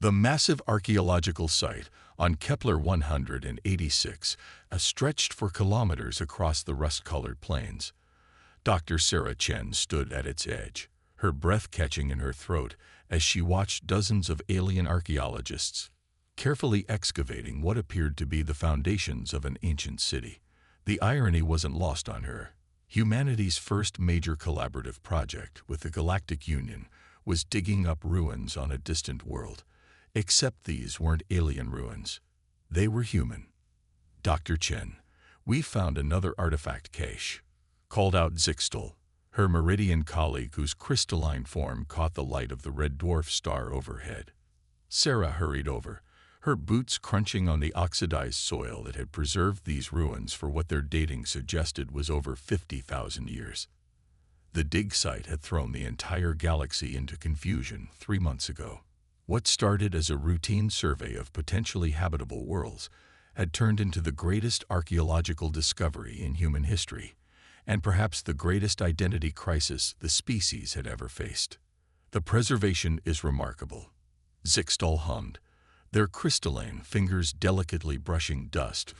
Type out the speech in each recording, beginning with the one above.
The massive archaeological site on Kepler 186 stretched for kilometers across the rust-colored plains. Dr. Sarah Chen stood at its edge, her breath catching in her throat as she watched dozens of alien archaeologists carefully excavating what appeared to be the foundations of an ancient city. The irony wasn't lost on her. Humanity's first major collaborative project with the Galactic Union was digging up ruins on a distant world. Except these weren't alien ruins. They were human. Dr. Chen, we found another artifact cache, called out Zixtal, her Meridian colleague whose crystalline form caught the light of the red dwarf star overhead. Sarah hurried over, her boots crunching on the oxidized soil that had preserved these ruins for what their dating suggested was over 50,000 years. The dig site had thrown the entire galaxy into confusion 3 months ago. What started as a routine survey of potentially habitable worlds had turned into the greatest archaeological discovery in human history, and perhaps the greatest identity crisis the species had ever faced. The preservation is remarkable. Zixtal hummed, their crystalline fingers delicately brushing dust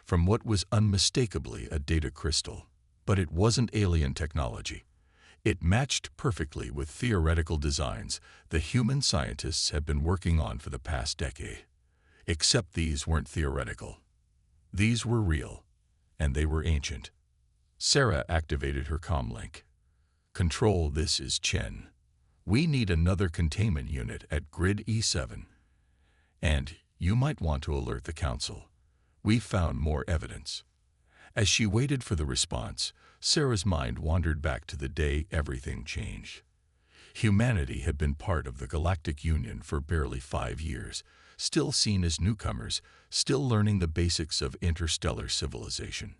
from what was unmistakably a data crystal. But it wasn't alien technology. It matched perfectly with theoretical designs the human scientists had been working on for the past decade. Except these weren't theoretical. These were real, and they were ancient. Sarah activated her comlink. Control, this is Chen. We need another containment unit at Grid E7. And you might want to alert the Council. We've found more evidence. As she waited for the response, Sarah's mind wandered back to the day everything changed. Humanity had been part of the Galactic Union for barely 5 years, still seen as newcomers, still learning the basics of interstellar civilization.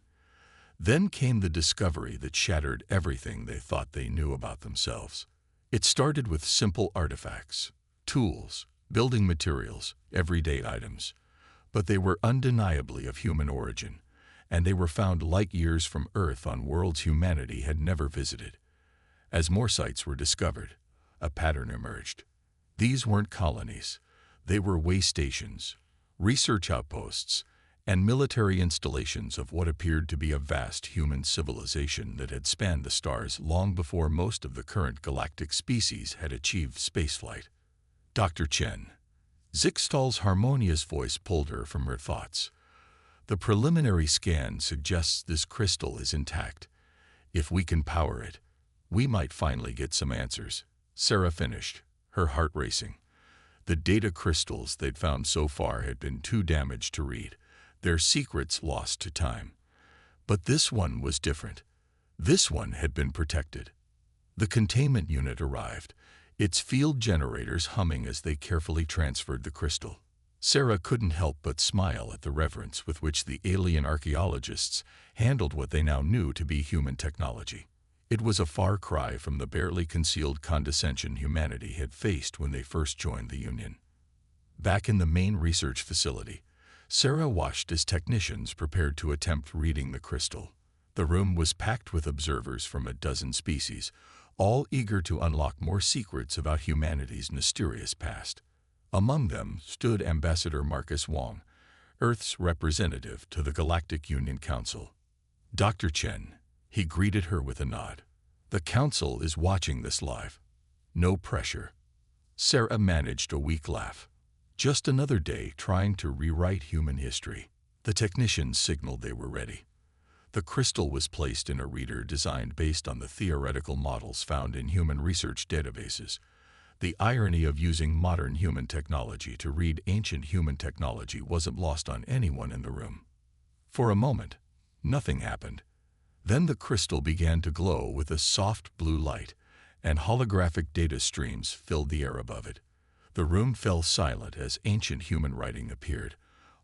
Then came the discovery that shattered everything they thought they knew about themselves. It started with simple artifacts, tools, building materials, everyday items. But they were undeniably of human origin, and they were found light years from Earth on worlds humanity had never visited. As more sites were discovered, a pattern emerged. These weren't colonies. They were way stations, research outposts, and military installations of what appeared to be a vast human civilization that had spanned the stars long before most of the current galactic species had achieved spaceflight. Dr. Chen. Zixtal's harmonious voice pulled her from her thoughts. The preliminary scan suggests this crystal is intact. If we can power it, we might finally get some answers. Sarah finished, her heart racing. The data crystals they'd found so far had been too damaged to read, their secrets lost to time. But this one was different. This one had been protected. The containment unit arrived, its field generators humming as they carefully transferred the crystal. Sarah couldn't help but smile at the reverence with which the alien archaeologists handled what they now knew to be human technology. It was a far cry from the barely concealed condescension humanity had faced when they first joined the Union. Back in the main research facility, Sarah watched as technicians prepared to attempt reading the crystal. The room was packed with observers from a dozen species, all eager to unlock more secrets about humanity's mysterious past. Among them stood Ambassador Marcus Wong, Earth's representative to the Galactic Union Council. Dr. Chen, he greeted her with a nod. The Council is watching this live. No pressure. Sarah managed a weak laugh. Just another day trying to rewrite human history. The technicians signaled they were ready. The crystal was placed in a reader designed based on the theoretical models found in human research databases. The irony of using modern human technology to read ancient human technology wasn't lost on anyone in the room. For a moment, nothing happened. Then the crystal began to glow with a soft blue light, and holographic data streams filled the air above it. The room fell silent as ancient human writing appeared,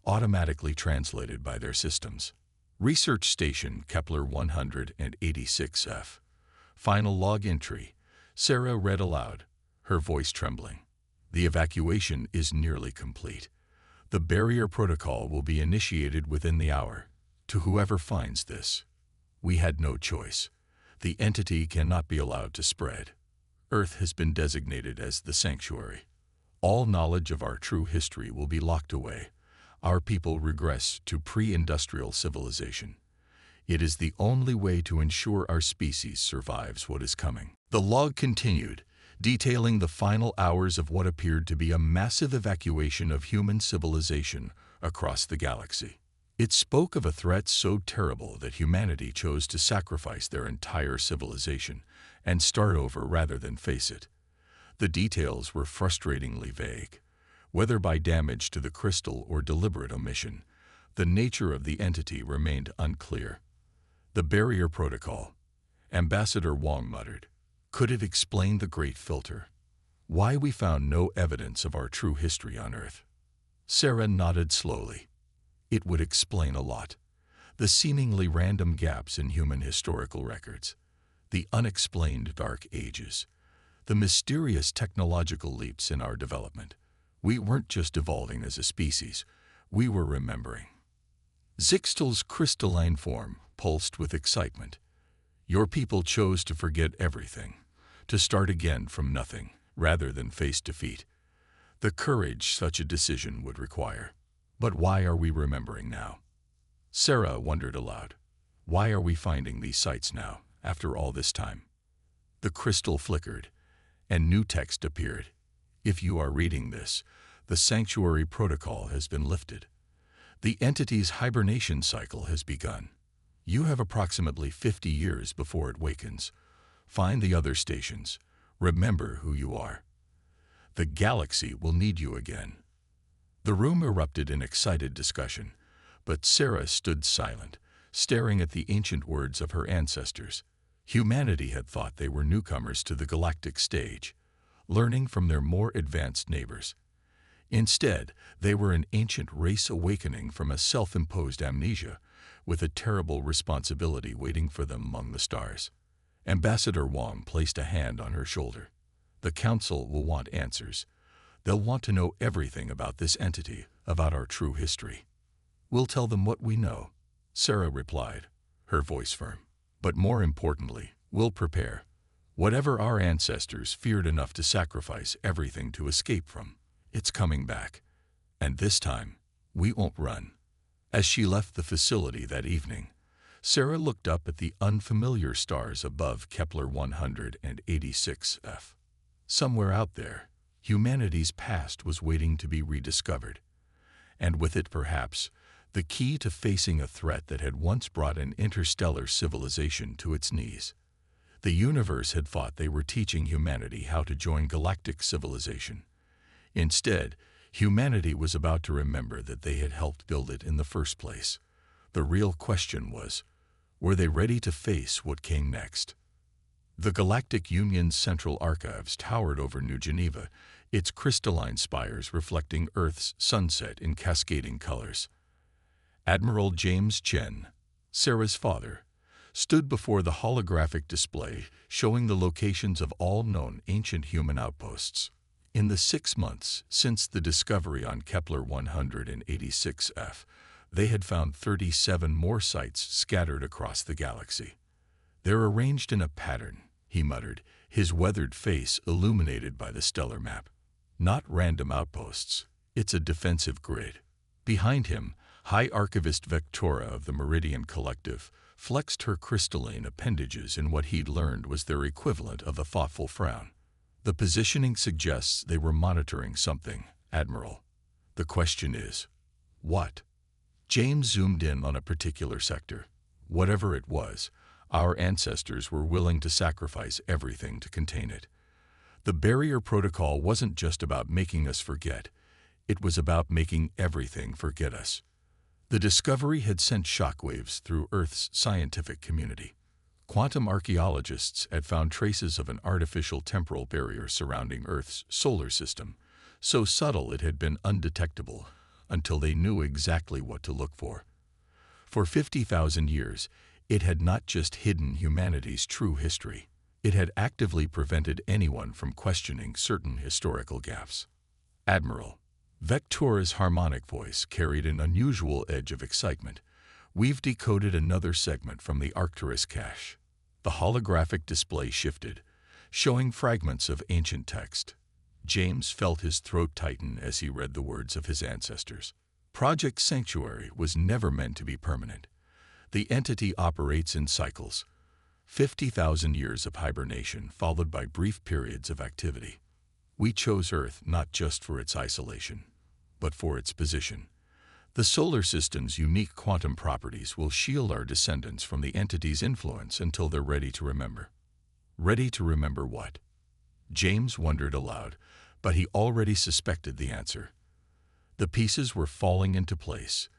automatically translated by their systems. Research Station Kepler 186F. Final log entry. Sarah read aloud, her voice trembling. The evacuation is nearly complete. The barrier protocol will be initiated within the hour. To whoever finds this, we had no choice. The entity cannot be allowed to spread. Earth has been designated as the sanctuary. All knowledge of our true history will be locked away. Our people regress to pre-industrial civilization. It is the only way to ensure our species survives what is coming. The log continued, detailing the final hours of what appeared to be a massive evacuation of human civilization across the galaxy. It spoke of a threat so terrible that humanity chose to sacrifice their entire civilization and start over rather than face it. The details were frustratingly vague. Whether by damage to the crystal or deliberate omission, the nature of the entity remained unclear. The barrier protocol, Ambassador Wong muttered. Could it explain the Great Filter? Why we found no evidence of our true history on Earth? Sarah nodded slowly. It would explain a lot. The seemingly random gaps in human historical records, the unexplained dark ages, the mysterious technological leaps in our development. We weren't just evolving as a species, we were remembering. Zixtal's crystalline form pulsed with excitement. Your people chose to forget everything, to start again from nothing, rather than face defeat. The courage such a decision would require. But why are we remembering now? Sarah wondered aloud. Why are we finding these sites now, after all this time? The crystal flickered, and new text appeared. If you are reading this, the sanctuary protocol has been lifted. The entity's hibernation cycle has begun. You have approximately 50 years before it wakens. Find the other stations. Remember who you are. The galaxy will need you again. The room erupted in excited discussion, but Sarah stood silent, staring at the ancient words of her ancestors. Humanity had thought they were newcomers to the galactic stage, learning from their more advanced neighbors. Instead, they were an ancient race awakening from a self-imposed amnesia, with a terrible responsibility waiting for them among the stars. Ambassador Wong placed a hand on her shoulder. The Council will want answers. They'll want to know everything about this entity, about our true history. We'll tell them what we know, Sarah replied, her voice firm. But more importantly, we'll prepare. Whatever our ancestors feared enough to sacrifice everything to escape from, it's coming back. And this time, we won't run. As she left the facility that evening, Sarah looked up at the unfamiliar stars above Kepler 186f. Somewhere out there, humanity's past was waiting to be rediscovered. And with it, perhaps, the key to facing a threat that had once brought an interstellar civilization to its knees. The universe had thought they were teaching humanity how to join galactic civilization. Instead, humanity was about to remember that they had helped build it in the first place. The real question was, were they ready to face what came next? The Galactic Union's central archives towered over New Geneva, its crystalline spires reflecting Earth's sunset in cascading colors. Admiral James Chen, Sarah's father, stood before the holographic display showing the locations of all known ancient human outposts. In the 6 months since the discovery on Kepler 186f, they had found 37 more sites scattered across the galaxy. They're arranged in a pattern, he muttered, his weathered face illuminated by the stellar map. Not random outposts, it's a defensive grid. Behind him, High Archivist Vectora of the Meridian Collective flexed her crystalline appendages in what he'd learned was their equivalent of a thoughtful frown. The positioning suggests they were monitoring something, Admiral. The question is, what? James zoomed in on a particular sector. Whatever it was, our ancestors were willing to sacrifice everything to contain it. The barrier protocol wasn't just about making us forget. It was about making everything forget us. The discovery had sent shockwaves through Earth's scientific community. Quantum archaeologists had found traces of an artificial temporal barrier surrounding Earth's solar system, so subtle it had been undetectable until they knew exactly what to look for. For 50,000 years, it had not just hidden humanity's true history, it had actively prevented anyone from questioning certain historical gaps. Admiral, Vectora's harmonic voice carried an unusual edge of excitement. We've decoded another segment from the Arcturus cache. The holographic display shifted, showing fragments of ancient text. James felt his throat tighten as he read the words of his ancestors. Project Sanctuary was never meant to be permanent. The entity operates in cycles, 50,000 years of hibernation followed by brief periods of activity. We chose Earth not just for its isolation, but for its position. The solar system's unique quantum properties will shield our descendants from the entity's influence until they're ready to remember. Ready to remember what? James wondered aloud, but he already suspected the answer. The pieces were falling into place.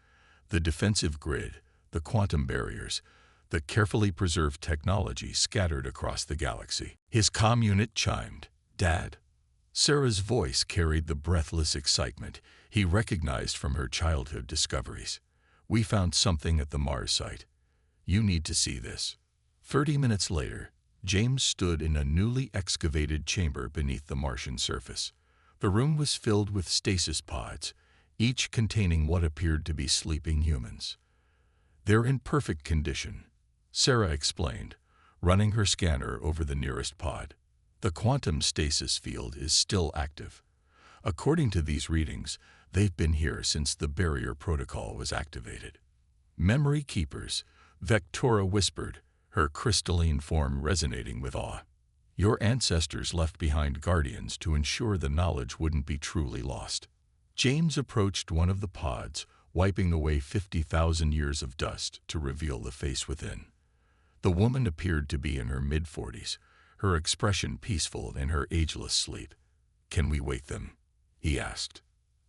The defensive grid, the quantum barriers, the carefully preserved technology scattered across the galaxy. His comm unit chimed. "Dad." Sarah's voice carried the breathless excitement he recognized from her childhood discoveries. "We found something at the Mars site. You need to see this." 30 minutes later, James stood in a newly excavated chamber beneath the Martian surface. The room was filled with stasis pods, each containing what appeared to be sleeping humans. "They're in perfect condition," Sarah explained, running her scanner over the nearest pod. "The quantum stasis field is still active. According to these readings, they've been here since the barrier protocol was activated." "Memory keepers," Vectora whispered, her crystalline form resonating with awe. "Your ancestors left behind guardians to ensure the knowledge wouldn't be truly lost." James approached one of the pods, wiping away 50,000 years of dust to reveal the face within. The woman appeared to be in her mid-40s, her expression peaceful in her ageless sleep. "Can we wake them?" he asked.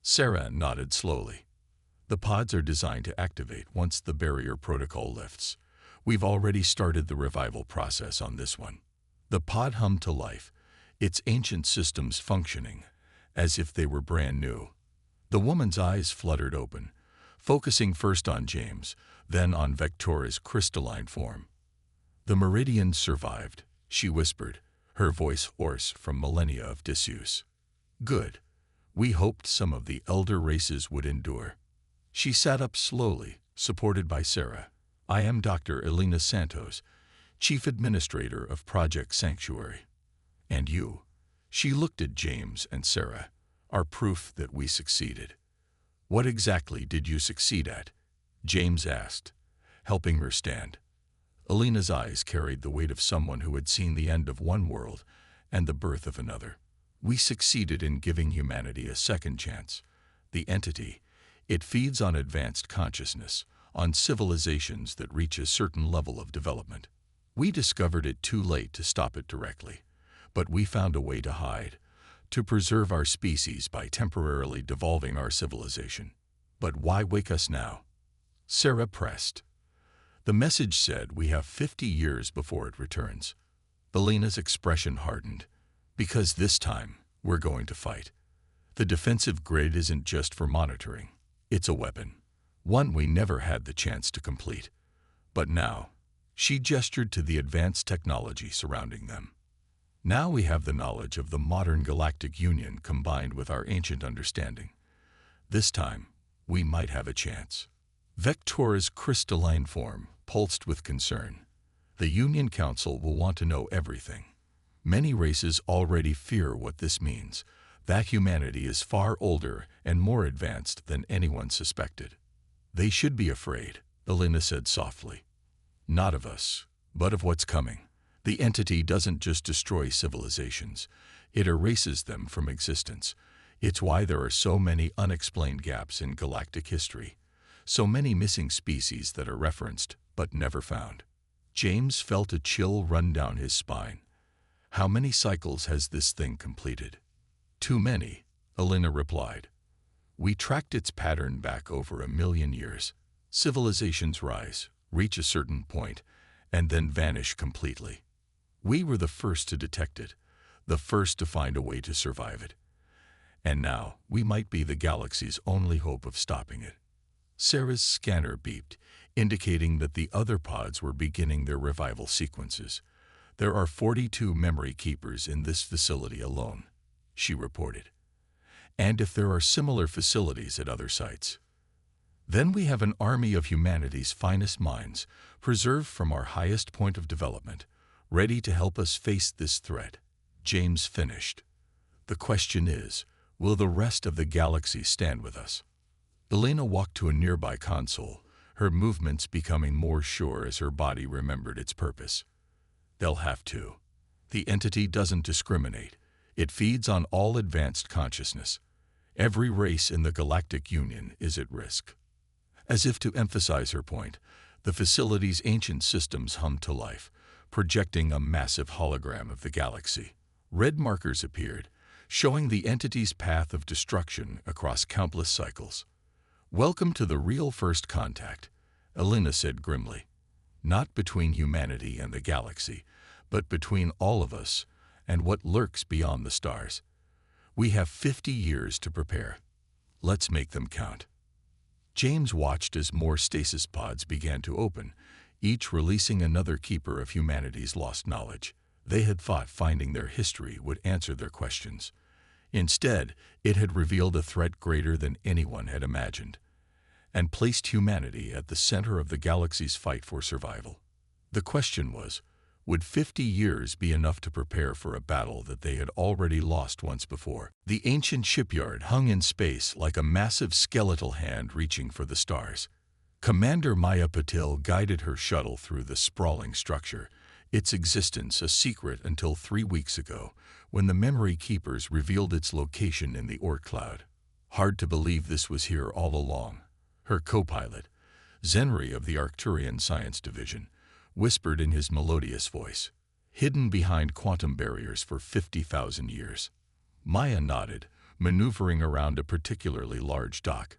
Sarah nodded slowly. "The pods are designed to activate once the barrier protocol lifts. We've already started the revival process on this one." The pod hummed to life, its ancient systems functioning as if they were brand new. The woman's eyes fluttered open, focusing first on James, then on Vectora's crystalline form. "The Meridians survived," she whispered, her voice hoarse from millennia of disuse. "Good. We hoped some of the elder races would endure." She sat up slowly, supported by Sarah. "I am Dr. Elena Santos, Chief Administrator of Project Sanctuary. And you," she looked at James and Sarah, "are proof that we succeeded." "What exactly did you succeed at?" James asked, helping her stand. Elena's eyes carried the weight of someone who had seen the end of one world and the birth of another. "We succeeded in giving humanity a second chance. The entity, it feeds on advanced consciousness, on civilizations that reach a certain level of development. We discovered it too late to stop it directly, but we found a way to hide, to preserve our species by temporarily devolving our civilization. But why wake us now?" Sarah pressed. "The message said we have 50 years before it returns." Elena's expression hardened. "Because this time, we're going to fight. The defensive grid isn't just for monitoring. It's a weapon. One we never had the chance to complete. But now," she gestured to the advanced technology surrounding them. "Now we have the knowledge of the modern Galactic Union combined with our ancient understanding. This time, we might have a chance." Vectora's crystalline form pulsed with concern. "The Union Council will want to know everything. Many races already fear what this means, that humanity is far older and more advanced than anyone suspected." "They should be afraid," Elena said softly. "Not of us, but of what's coming. The entity doesn't just destroy civilizations, it erases them from existence. It's why there are so many unexplained gaps in galactic history, so many missing species that are referenced but never found." James felt a chill run down his spine. "How many cycles has this thing completed?" "Too many," Elena replied. "We tracked its pattern back over 1,000,000 years. Civilizations rise, reach a certain point, and then vanish completely. We were the first to detect it, the first to find a way to survive it. And now, we might be the galaxy's only hope of stopping it." Sarah's scanner beeped, indicating that the other pods were beginning their revival sequences. "There are 42 memory keepers in this facility alone," she reported. "And if there are similar facilities at other sites, then we have an army of humanity's finest minds, preserved from our highest point of development, ready to help us face this threat." James finished. The question is, will the rest of the galaxy stand with us? Elena walked to a nearby console, her movements becoming more sure as her body remembered its purpose. They'll have to. The entity doesn't discriminate. It feeds on all advanced consciousness. Every race in the Galactic Union is at risk. As if to emphasize her point, the facility's ancient systems hummed to life, projecting a massive hologram of the galaxy. Red markers appeared, showing the entity's path of destruction across countless cycles. "Welcome to the real first contact," Elena said grimly. "Not between humanity and the galaxy, but between all of us and what lurks beyond the stars. We have 50 years to prepare. Let's make them count." James watched as more stasis pods began to open, each releasing another keeper of humanity's lost knowledge. They had thought finding their history would answer their questions. Instead, it had revealed a threat greater than anyone had imagined, and placed humanity at the center of the galaxy's fight for survival. The question was, would 50 years be enough to prepare for a battle that they had already lost once before? The ancient shipyard hung in space like a massive skeletal hand reaching for the stars. Commander Maya Patil guided her shuttle through the sprawling structure, its existence a secret until 3 weeks ago, when the Memory Keepers revealed its location in the Oort cloud. "Hard to believe this was here all along," her co-pilot, Zenri of the Arcturian Science Division, whispered in his melodious voice. "Hidden behind quantum barriers for 50,000 years." Maya nodded, maneuvering around a particularly large dock.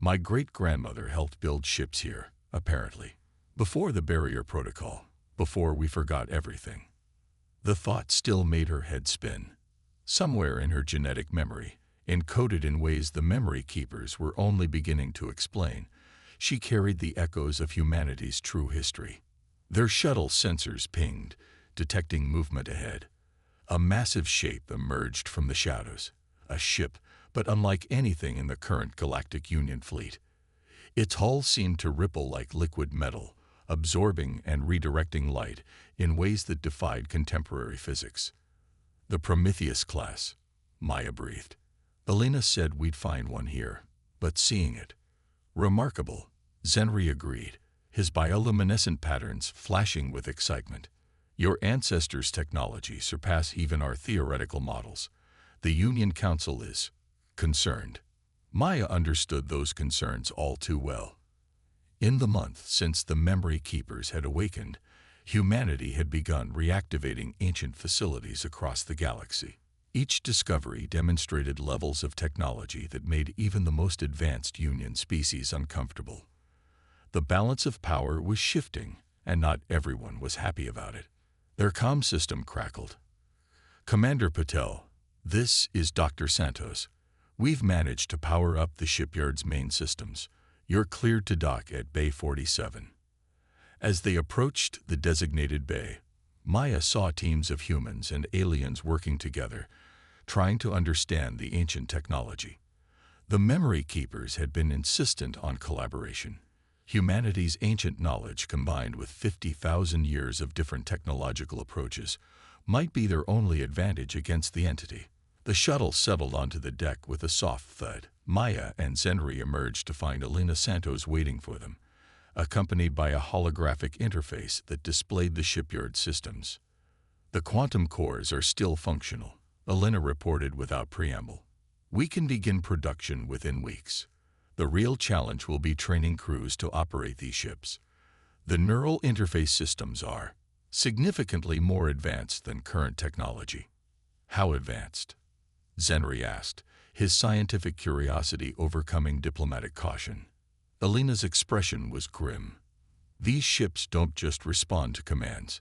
"My great-grandmother helped build ships here, apparently. Before the barrier protocol, before we forgot everything." The thought still made her head spin. Somewhere in her genetic memory, encoded in ways the Memory Keepers were only beginning to explain, she carried the echoes of humanity's true history. Their shuttle sensors pinged, detecting movement ahead. A massive shape emerged from the shadows. A ship, but unlike anything in the current Galactic Union fleet. Its hull seemed to ripple like liquid metal, absorbing and redirecting light in ways that defied contemporary physics. "The Prometheus class," Maya breathed. "Elena said we'd find one here, but seeing it." "Remarkable," Zenri agreed, his bioluminescent patterns flashing with excitement. "Your ancestors' technology surpass even our theoretical models. The Union Council is concerned." Maya understood those concerns all too well. In the month since the Memory Keepers had awakened, humanity had begun reactivating ancient facilities across the galaxy. Each discovery demonstrated levels of technology that made even the most advanced Union species uncomfortable. The balance of power was shifting, and not everyone was happy about it. Their comm system crackled. "Commander Patel, this is Dr. Santos. We've managed to power up the shipyard's main systems. You're cleared to dock at Bay 47. As they approached the designated bay, Maya saw teams of humans and aliens working together, trying to understand the ancient technology. The Memory Keepers had been insistent on collaboration. Humanity's ancient knowledge combined with 50,000 years of different technological approaches might be their only advantage against the entity. The shuttle settled onto the deck with a soft thud. Maya and Zenri emerged to find Elena Santos waiting for them, accompanied by a holographic interface that displayed the shipyard systems. "The quantum cores are still functional," Elena reported without preamble. "We can begin production within weeks. The real challenge will be training crews to operate these ships. The neural interface systems are significantly more advanced than current technology." "How advanced?" Zenri asked, his scientific curiosity overcoming diplomatic caution. Elena's expression was grim. "These ships don't just respond to commands.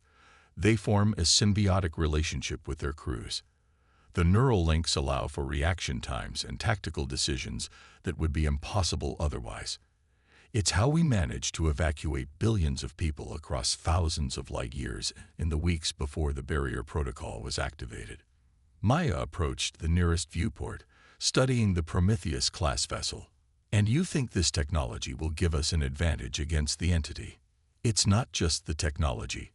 They form a symbiotic relationship with their crews. The neural links allow for reaction times and tactical decisions that would be impossible otherwise. It's how we managed to evacuate billions of people across thousands of light years in the weeks before the barrier protocol was activated." Maya approached the nearest viewport, studying the Prometheus class vessel. "And you think this technology will give us an advantage against the entity?" "It's not just the technology,"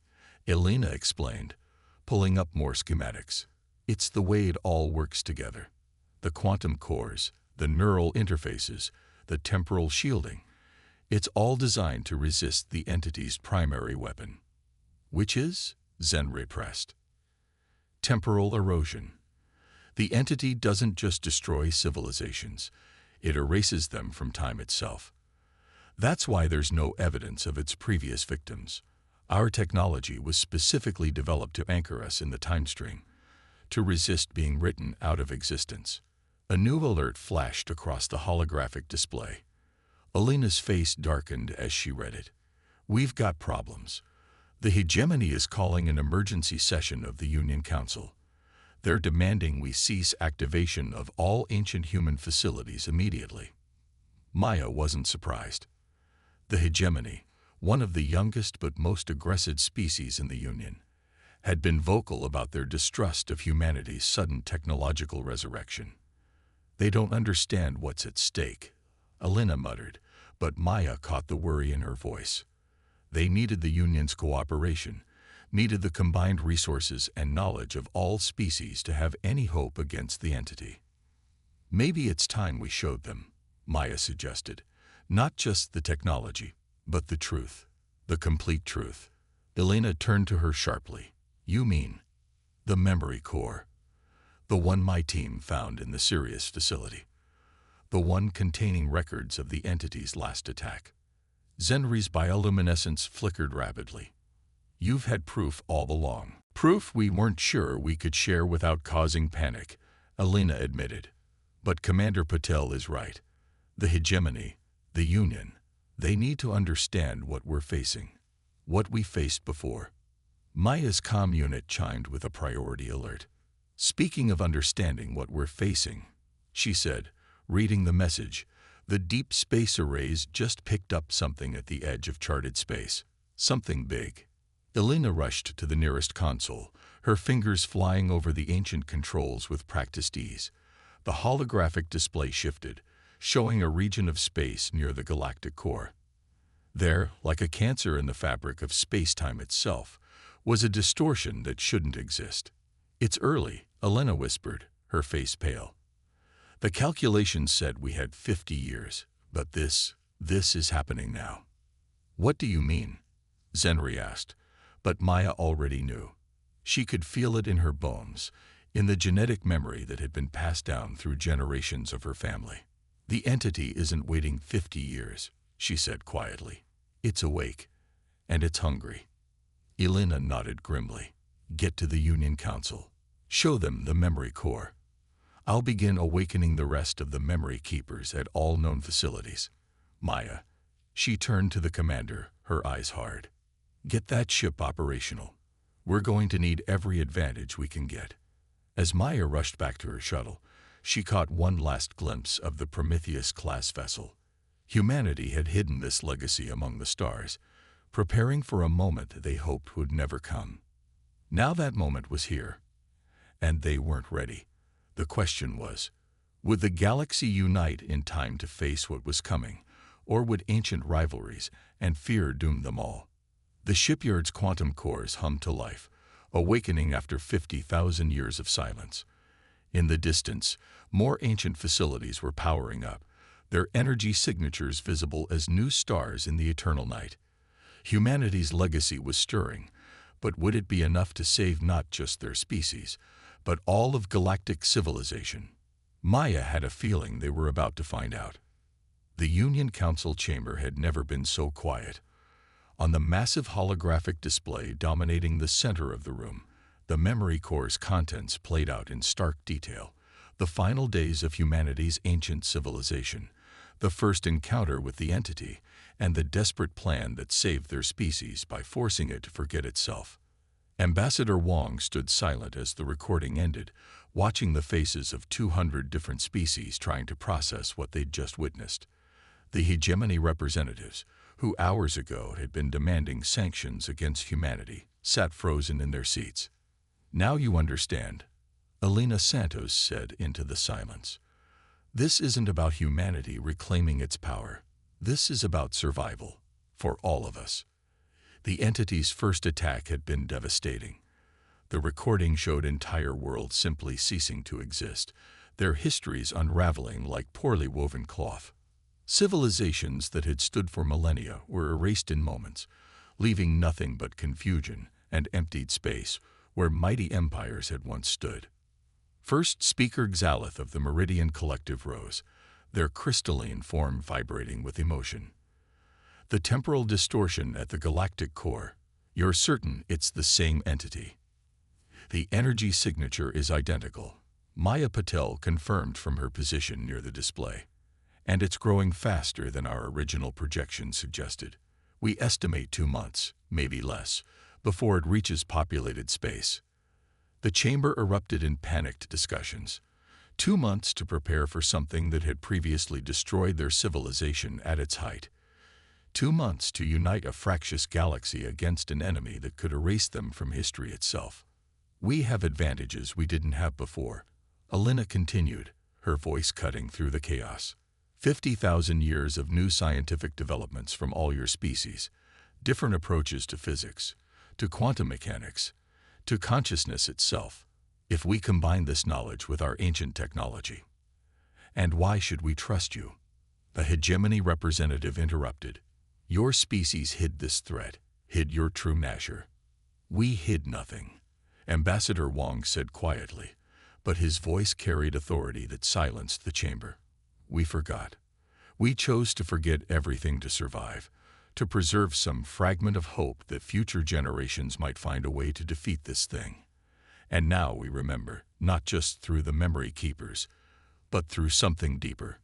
Elena explained, pulling up more schematics. It's the way it all works together. The quantum cores, the neural interfaces, the temporal shielding. It's all designed to resist the entity's primary weapon. Which is? Zenri pressed. Temporal erosion. The entity doesn't just destroy civilizations, it erases them from time itself. That's why there's no evidence of its previous victims. Our technology was specifically developed to anchor us in the time stream, to resist being written out of existence. A new alert flashed across the holographic display. Alina's face darkened as she read it. We've got problems. The hegemony is calling an emergency session of the Union Council. They're demanding we cease activation of all ancient human facilities immediately. Maya wasn't surprised. The hegemony, one of the youngest but most aggressive species in the Union, had been vocal about their distrust of humanity's sudden technological resurrection. They don't understand what's at stake, Alina muttered, but Maya caught the worry in her voice. They needed the Union's cooperation, needed the combined resources and knowledge of all species to have any hope against the entity. Maybe it's time we showed them, Maya suggested. Not just the technology, but the truth, the complete truth. Alina turned to her sharply. You mean the memory core, the one my team found in the Sirius facility, the one containing records of the entity's last attack. Zenri's bioluminescence flickered rapidly. You've had proof all along. Proof we weren't sure we could share without causing panic, Alina admitted. But Commander Patel is right. The hegemony, the Union, they need to understand what we're facing, what we faced before. Maya's comm unit chimed with a priority alert. Speaking of understanding what we're facing, she said, reading the message, the deep space arrays just picked up something at the edge of charted space. Something big. Alina rushed to the nearest console, her fingers flying over the ancient controls with practiced ease. The holographic display shifted, showing a region of space near the galactic core. There, like a cancer in the fabric of space-time itself, was a distortion that shouldn't exist. It's early, Alina whispered, her face pale. The calculations said we had 50 years, but this is happening now. What do you mean? Zenri asked, but Maya already knew. She could feel it in her bones, in the genetic memory that had been passed down through generations of her family. The entity isn't waiting 50 years, she said quietly. It's awake, and it's hungry. Alina nodded grimly. Get to the Union Council. Show them the memory core. I'll begin awakening the rest of the memory keepers at all known facilities. Maya. She turned to the commander, her eyes hard. Get that ship operational. We're going to need every advantage we can get. As Maya rushed back to her shuttle, she caught one last glimpse of the Prometheus-class vessel. Humanity had hidden this legacy among the stars, preparing for a moment they hoped would never come. Now that moment was here, and they weren't ready. The question was, would the galaxy unite in time to face what was coming, or would ancient rivalries and fear doom them all? The shipyard's quantum cores hummed to life, awakening after 50,000 years of silence. In the distance, more ancient facilities were powering up, their energy signatures visible as new stars in the eternal night. Humanity's legacy was stirring, but would it be enough to save not just their species, but all of galactic civilization? Maya had a feeling they were about to find out. The Union Council chamber had never been so quiet. On the massive holographic display dominating the center of the room, the memory core's contents played out in stark detail. The final days of humanity's ancient civilization, the first encounter with the entity, and the desperate plan that saved their species by forcing it to forget itself. Ambassador Wong stood silent as the recording ended, watching the faces of 200 different species trying to process what they'd just witnessed. The hegemony representatives, who hours ago had been demanding sanctions against humanity, sat frozen in their seats. Now you understand, Alina Santos said into the silence. This isn't about humanity reclaiming its power. This is about survival, for all of us. The entity's first attack had been devastating. The recording showed entire worlds simply ceasing to exist, their histories unraveling like poorly woven cloth. Civilizations that had stood for millennia were erased in moments, leaving nothing but confusion and emptied space where mighty empires had once stood. First speaker Xalith of the Meridian Collective rose, their crystalline form vibrating with emotion. The temporal distortion at the galactic core, you're certain it's the same entity. The energy signature is identical, Maya Patel confirmed from her position near the display. And it's growing faster than our original projection suggested. We estimate 2 months, maybe less, before it reaches populated space. The chamber erupted in panicked discussions. 2 months to prepare for something that had previously destroyed their civilization at its height. 2 months to unite a fractious galaxy against an enemy that could erase them from history itself. We have advantages we didn't have before, Alina continued, her voice cutting through the chaos. 50,000 years of new scientific developments from all your species, different approaches to physics, to quantum mechanics, to consciousness itself, if we combine this knowledge with our ancient technology. And why should we trust you? The hegemony representative interrupted. Your species hid this threat, hid your true measure. We hid nothing, Ambassador Wong said quietly, but his voice carried authority that silenced the chamber. We forgot. We chose to forget everything to survive, to preserve some fragment of hope that future generations might find a way to defeat this thing. And now we remember, not just through the memory keepers, but through something deeper.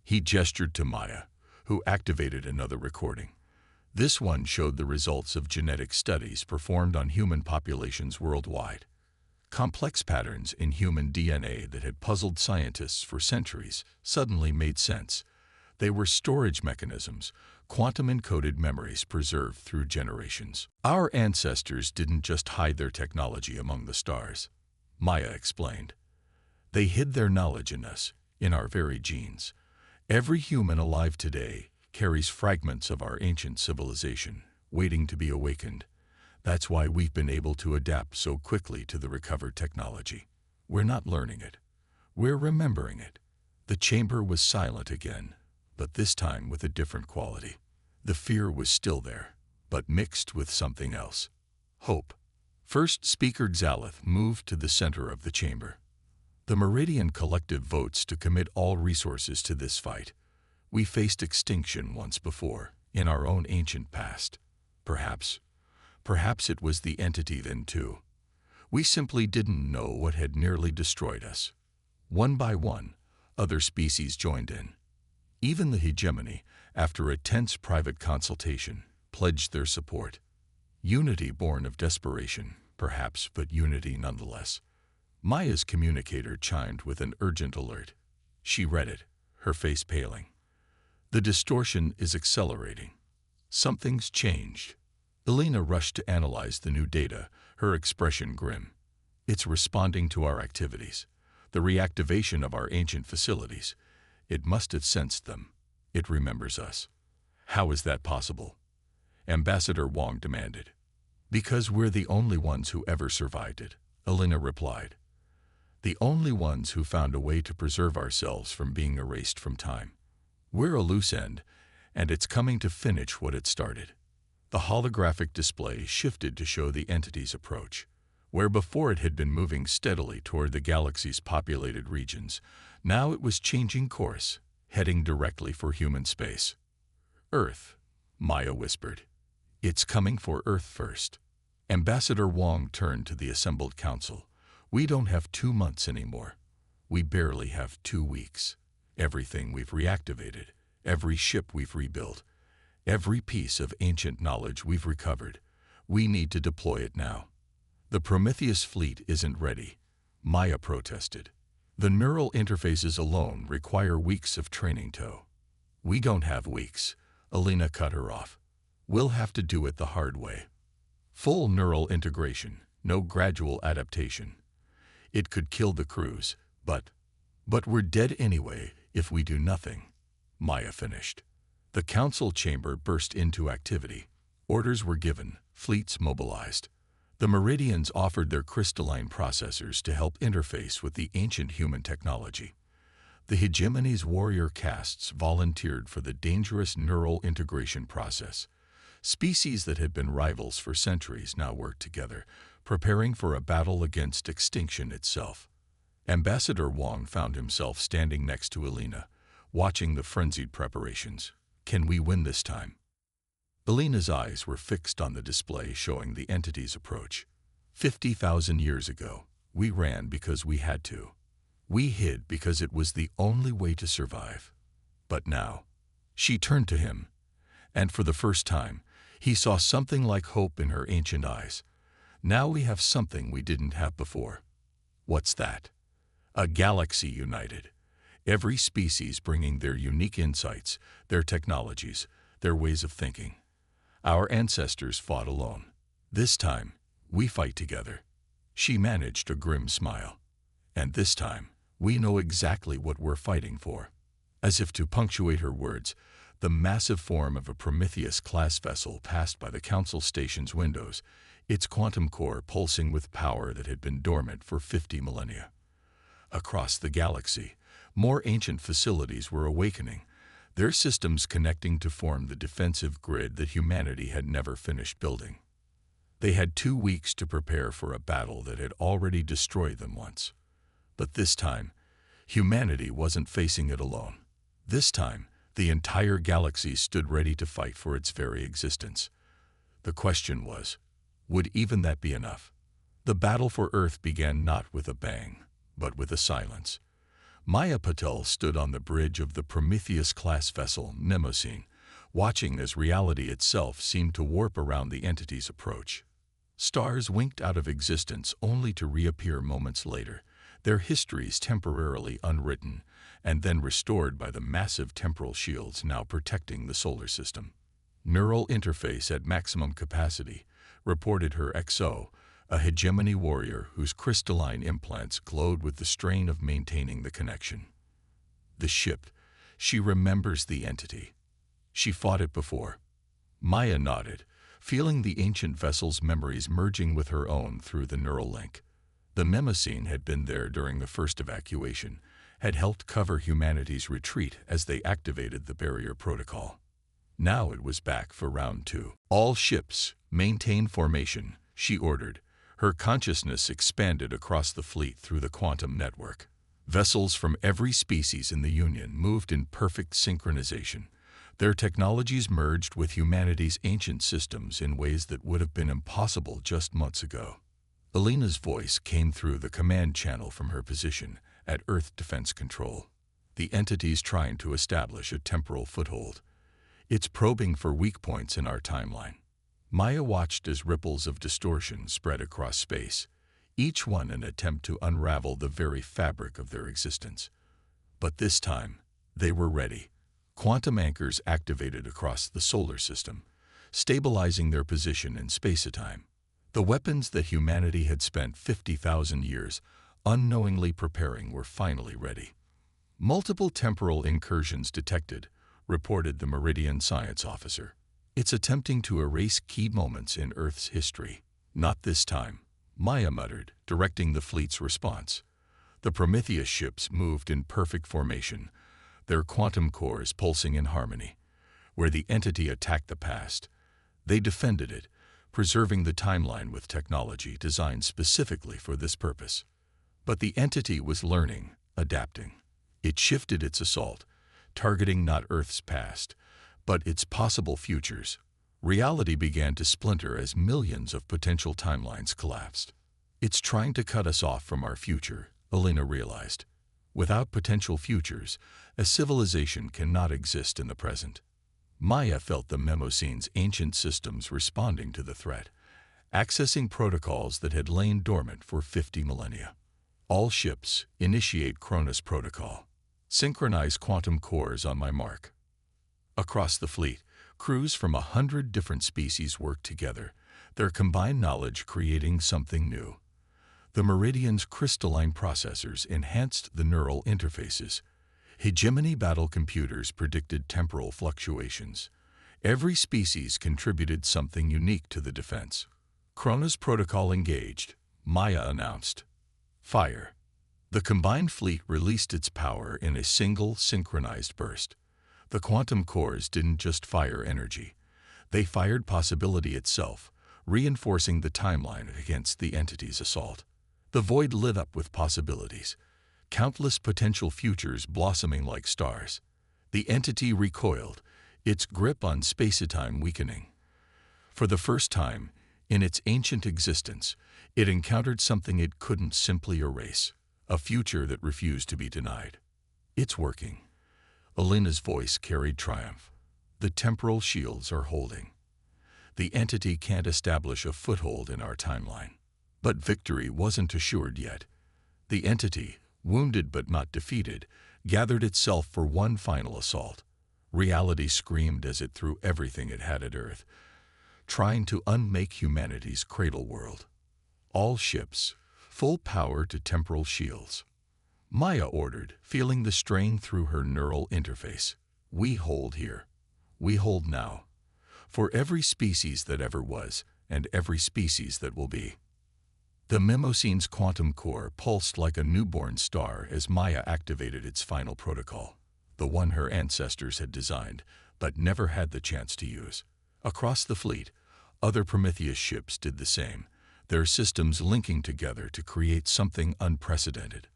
He gestured to Maya, who activated another recording. This one showed the results of genetic studies performed on human populations worldwide. Complex patterns in human DNA that had puzzled scientists for centuries suddenly made sense. They were storage mechanisms, quantum-encoded memories preserved through generations. Our ancestors didn't just hide their technology among the stars, Maya explained. They hid their knowledge in us, in our very genes. Every human alive today carries fragments of our ancient civilization, waiting to be awakened. That's why we've been able to adapt so quickly to the recovered technology. We're not learning it. We're remembering it. The chamber was silent again, but this time with a different quality. The fear was still there, but mixed with something else. Hope. First speaker Xalith moved to the center of the chamber. The Meridian Collective votes to commit all resources to this fight. We faced extinction once before, in our own ancient past. Perhaps it was the entity then too. We simply didn't know what had nearly destroyed us. One by one, other species joined in. Even the hegemony, after a tense private consultation, pledged their support. Unity born of desperation, perhaps, but unity nonetheless. Maya's communicator chimed with an urgent alert. She read it, her face paling. The distortion is accelerating. Something's changed. Alina rushed to analyze the new data, her expression grim. It's responding to our activities, the reactivation of our ancient facilities. It must have sensed them. It remembers us. How is that possible? Ambassador Wong demanded. Because we're the only ones who ever survived it, Alina replied. The only ones who found a way to preserve ourselves from being erased from time. We're a loose end, and it's coming to finish what it started. The holographic display shifted to show the entity's approach. Where before it had been moving steadily toward the galaxy's populated regions, now it was changing course, heading directly for human space. Earth, Maya whispered. It's coming for Earth first. Ambassador Wong turned to the assembled council. We don't have 2 months anymore. We barely have 2 weeks. Everything we've reactivated, every ship we've rebuilt, every piece of ancient knowledge we've recovered, we need to deploy it now. The Prometheus fleet isn't ready, Maya protested. The neural interfaces alone require weeks of training tow. We don't have weeks, Alina cut her off. We'll have to do it the hard way. Full neural integration, no gradual adaptation. It could kill the crews, but we're dead anyway if we do nothing, Maya finished. The council chamber burst into activity. Orders were given, fleets mobilized. The Meridians offered their crystalline processors to help interface with the ancient human technology. The Hegemony's warrior castes volunteered for the dangerous neural integration process. Species that had been rivals for centuries now worked together, preparing for a battle against extinction itself. Ambassador Wong found himself standing next to Elena, watching the frenzied preparations. Can we win this time? Elena's eyes were fixed on the display showing the entity's approach. 50,000 years ago, we ran because we had to. We hid because it was the only way to survive. But now, she turned to him, and for the first time, he saw something like hope in her ancient eyes. Now we have something we didn't have before. What's that? A galaxy united. Every species bringing their unique insights, their technologies, their ways of thinking. Our ancestors fought alone. This time, we fight together. She managed a grim smile. And this time, we know exactly what we're fighting for. As if to punctuate her words, the massive form of a Prometheus-class vessel passed by the Council Station's windows, its quantum core pulsing with power that had been dormant for 50 millennia. Across the galaxy, more ancient facilities were awakening, their systems connecting to form the defensive grid that humanity had never finished building. They had 2 weeks to prepare for a battle that had already destroyed them once. But this time, humanity wasn't facing it alone. This time, the entire galaxy stood ready to fight for its very existence. The question was, would even that be enough? The battle for Earth began not with a bang, but with a silence. Maya Patel stood on the bridge of the Prometheus-class vessel Mnemosyne, watching as reality itself seemed to warp around the entity's approach. Stars winked out of existence only to reappear moments later, their histories temporarily unwritten, and then restored by the massive temporal shields now protecting the solar system. Neural interface at maximum capacity, reported her XO, a hegemony warrior whose crystalline implants glowed with the strain of maintaining the connection. The ship, she remembers the entity. She fought it before. Maya nodded, feeling the ancient vessel's memories merging with her own through the neural link. The Mnemosyne had been there during the first evacuation, had helped cover humanity's retreat as they activated the barrier protocol. Now it was back for round 2. All ships, maintain formation, she ordered. Her consciousness expanded across the fleet through the quantum network. Vessels from every species in the Union moved in perfect synchronization. Their technologies merged with humanity's ancient systems in ways that would have been impossible just months ago. Elena's voice came through the command channel from her position at Earth Defense Control. The entity's trying to establish a temporal foothold. It's probing for weak points in our timeline. Maya watched as ripples of distortion spread across space, each one an attempt to unravel the very fabric of their existence. But this time, they were ready. Quantum anchors activated across the solar system, stabilizing their position in space-time. The weapons that humanity had spent 50,000 years unknowingly preparing were finally ready. Multiple temporal incursions detected, reported the Meridian science officer. It's attempting to erase key moments in Earth's history. Not this time, Maya muttered, directing the fleet's response. The Prometheus ships moved in perfect formation, their quantum cores pulsing in harmony. Where the entity attacked the past, they defended it, preserving the timeline with technology designed specifically for this purpose. But the entity was learning, adapting. It shifted its assault, targeting not Earth's past, but its possible futures. Reality began to splinter as millions of potential timelines collapsed. It's trying to cut us off from our future, Elena realized. Without potential futures, a civilization cannot exist in the present. Maya felt the Mnemosyne's ancient systems responding to the threat, accessing protocols that had lain dormant for 50 millennia. All ships, initiate Cronus Protocol. Synchronize quantum cores on my mark. Across the fleet, crews from 100 different species worked together, their combined knowledge creating something new. The Meridian's crystalline processors enhanced the neural interfaces. Hegemony battle computers predicted temporal fluctuations. Every species contributed something unique to the defense. Kronos protocol engaged, Maya announced. Fire. The combined fleet released its power in a single, synchronized burst. The quantum cores didn't just fire energy. They fired possibility itself, reinforcing the timeline against the entity's assault. The void lit up with possibilities, countless potential futures blossoming like stars. The entity recoiled, its grip on space-time weakening. For the first time, in its ancient existence, it encountered something it couldn't simply erase, a future that refused to be denied. It's working. Alina's voice carried triumph. The temporal shields are holding. The entity can't establish a foothold in our timeline. But victory wasn't assured yet. The entity, wounded but not defeated, gathered itself for one final assault. Reality screamed as it threw everything it had at Earth, trying to unmake humanity's cradle world. All ships, full power to temporal shields. Maya ordered, feeling the strain through her neural interface. We hold here. We hold now. For every species that ever was, and every species that will be. The Mnemosyne's quantum core pulsed like a newborn star as Maya activated its final protocol, the one her ancestors had designed, but never had the chance to use. Across the fleet, other Prometheus ships did the same, their systems linking together to create something unprecedented.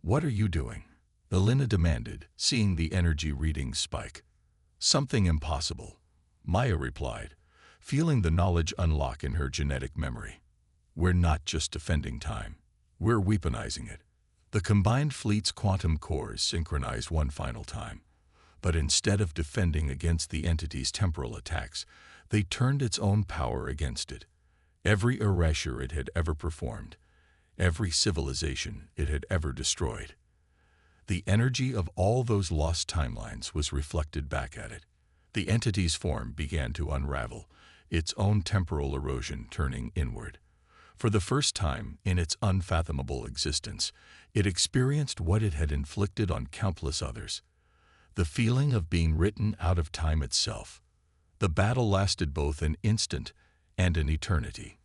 What are you doing? Alina demanded, seeing the energy readings spike. Something impossible, Maya replied, feeling the knowledge unlock in her genetic memory. We're not just defending time. We're weaponizing it. The combined fleet's quantum cores synchronized one final time. But instead of defending against the entity's temporal attacks, they turned its own power against it. Every erasure it had ever performed, every civilization it had ever destroyed. The energy of all those lost timelines was reflected back at it. The entity's form began to unravel, its own temporal erosion turning inward. For the first time in its unfathomable existence, it experienced what it had inflicted on countless others. The feeling of being written out of time itself. The battle lasted both an instant and an eternity.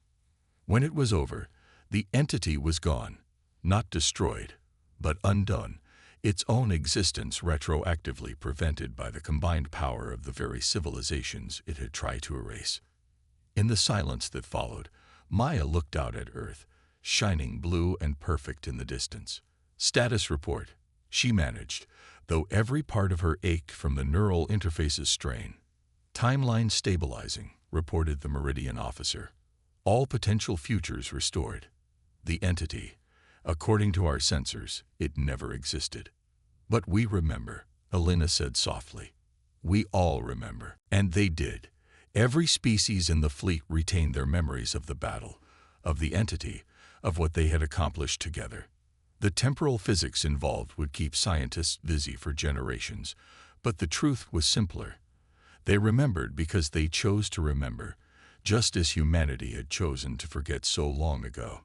When it was over, the entity was gone, not destroyed, but undone, its own existence retroactively prevented by the combined power of the very civilizations it had tried to erase. In the silence that followed, Maya looked out at Earth, shining blue and perfect in the distance. Status report, she managed, though every part of her ached from the neural interface's strain. Timeline stabilizing, reported the Meridian officer. All potential futures restored. The entity, according to our sensors, it never existed. But we remember, Alina said softly. We all remember. And they did. Every species in the fleet retained their memories of the battle, of the entity, of what they had accomplished together. The temporal physics involved would keep scientists busy for generations, but the truth was simpler. They remembered because they chose to remember, just as humanity had chosen to forget so long ago.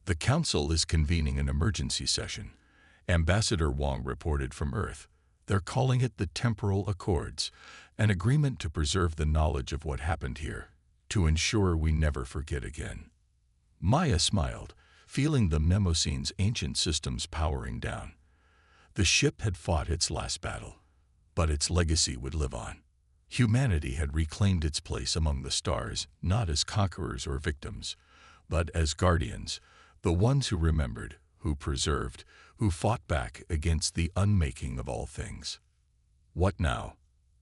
The Council is convening an emergency session, Ambassador Wong reported from Earth. They're calling it the Temporal Accords, an agreement to preserve the knowledge of what happened here, to ensure we never forget again. Maya smiled, feeling the Mnemosyne's ancient systems powering down. The ship had fought its last battle, but its legacy would live on. Humanity had reclaimed its place among the stars, not as conquerors or victims, but as guardians, the ones who remembered, who preserved, who fought back against the unmaking of all things. What now?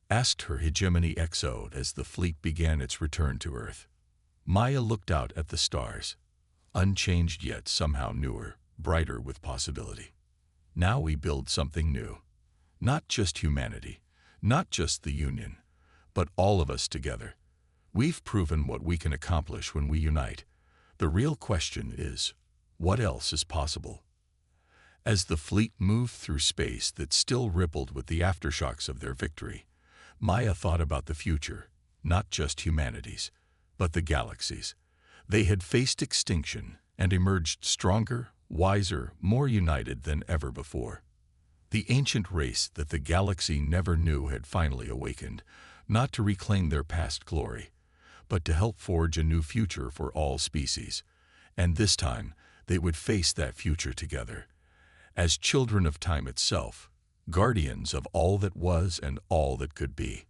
Asked her hegemony XO as the fleet began its return to Earth. Maya looked out at the stars, unchanged yet somehow newer, brighter with possibility. Now we build something new. Not just humanity, not just the Union, but all of us together. We've proven what we can accomplish when we unite. The real question is, what else is possible? As the fleet moved through space that still rippled with the aftershocks of their victory, Maya thought about the future, not just humanity's, but the galaxy's. They had faced extinction and emerged stronger, wiser, more united than ever before. The ancient race that the galaxy never knew had finally awakened, not to reclaim their past glory, but to help forge a new future for all species. And this time, they would face that future together, as children of time itself, guardians of all that was and all that could be.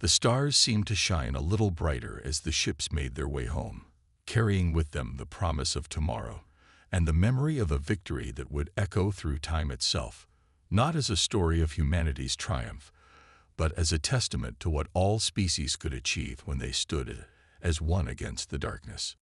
The stars seemed to shine a little brighter as the ships made their way home, carrying with them the promise of tomorrow and the memory of a victory that would echo through time itself, not as a story of humanity's triumph, but as a testament to what all species could achieve when they stood as one against the darkness.